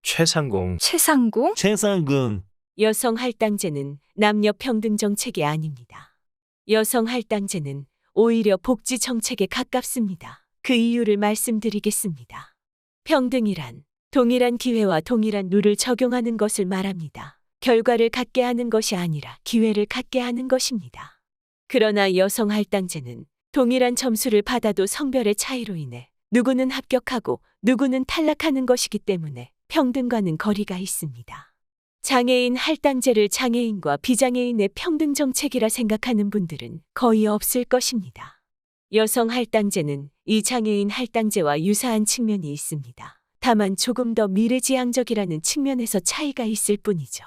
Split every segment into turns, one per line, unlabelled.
최상공,
최상공?
최상궁,
여성 할당제는 남녀 평등 정책이 아닙니다. 여성 할당제는 오히려 복지 정책에 가깝습니다. 그 이유를 말씀드리겠습니다. 평등이란 동일한 기회와 동일한 룰을 적용하는 것을 말합니다. 결과를 갖게 하는 것이 아니라 기회를 갖게 하는 것입니다. 그러나 여성 할당제는 동일한 점수를 받아도 성별의 차이로 인해 누구는 합격하고 누구는 탈락하는 것이기 때문에 평등과는 거리가 있습니다. 장애인 할당제를 장애인과 비장애인의 평등 정책이라 생각하는 분들은 거의 없을 것입니다. 여성 할당제는 이 장애인 할당제와 유사한 측면이 있습니다. 다만 조금 더 미래지향적이라는 측면에서 차이가 있을 뿐이죠.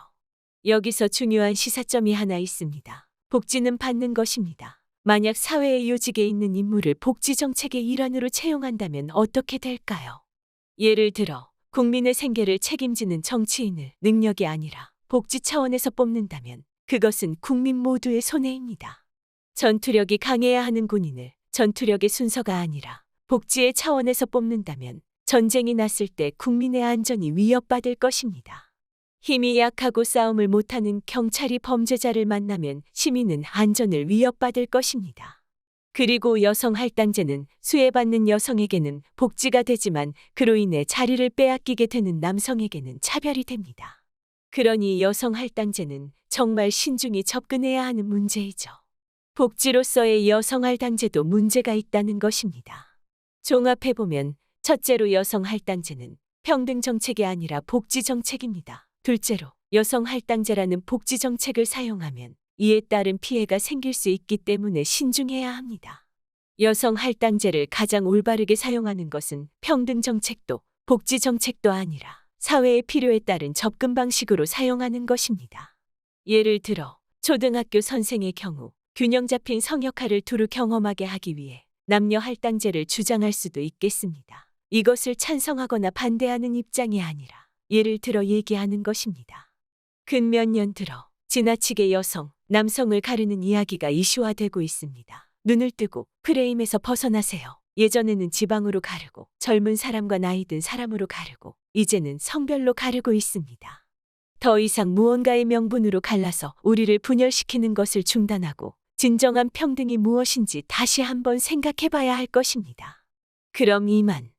여기서 중요한 시사점이 하나 있습니다. 복지는 받는 것입니다. 만약 사회의 요직에 있는 인물을 복지 정책의 일환으로 채용한다면 어떻게 될까요? 예를 들어 국민의 생계를 책임지는 정치인을 능력이 아니라 복지 차원에서 뽑는다면 그것은 국민 모두의 손해입니다. 전투력이 강해야 하는 군인을 전투력의 순서가 아니라 복지의 차원에서 뽑는다면 전쟁이 났을 때 국민의 안전이 위협받을 것입니다. 힘이 약하고 싸움을 못하는 경찰이 범죄자를 만나면 시민은 안전을 위협받을 것입니다. 그리고 여성 할당제는 수혜받는 여성에게는 복지가 되지만 그로 인해 자리를 빼앗기게 되는 남성에게는 차별이 됩니다. 그러니 여성 할당제는 정말 신중히 접근해야 하는 문제이죠. 복지로서의 여성 할당제도 문제가 있다는 것입니다. 종합해보면 첫째로 여성 할당제는 평등 정책이 아니라 복지 정책입니다. 둘째로 여성 할당제라는 복지 정책을 사용하면 이에 따른 피해가 생길 수 있기 때문에 신중해야 합니다. 여성 할당제를 가장 올바르게 사용하는 것은 평등 정책도 복지 정책도 아니라 사회의 필요에 따른 접근 방식으로 사용하는 것입니다. 예를 들어 초등학교 선생의 경우 균형 잡힌 성역할을 두루 경험하게 하기 위해 남녀 할당제를 주장할 수도 있겠습니다. 이것을 찬성하거나 반대하는 입장이 아니라 예를 들어 얘기하는 것입니다. 근 몇 년 들어 지나치게 여성, 남성을 가르는 이야기가 이슈화되고 있습니다. 눈을 뜨고 프레임에서 벗어나세요. 예전에는 지방으로 가르고 젊은 사람과 나이 든 사람으로 가르고 이제는 성별로 가르고 있습니다. 더 이상 무언가의 명분으로 갈라서 우리를 분열시키는 것을 중단하고 진정한 평등이 무엇인지 다시 한번 생각해 봐야 할 것입니다. 그럼 이만.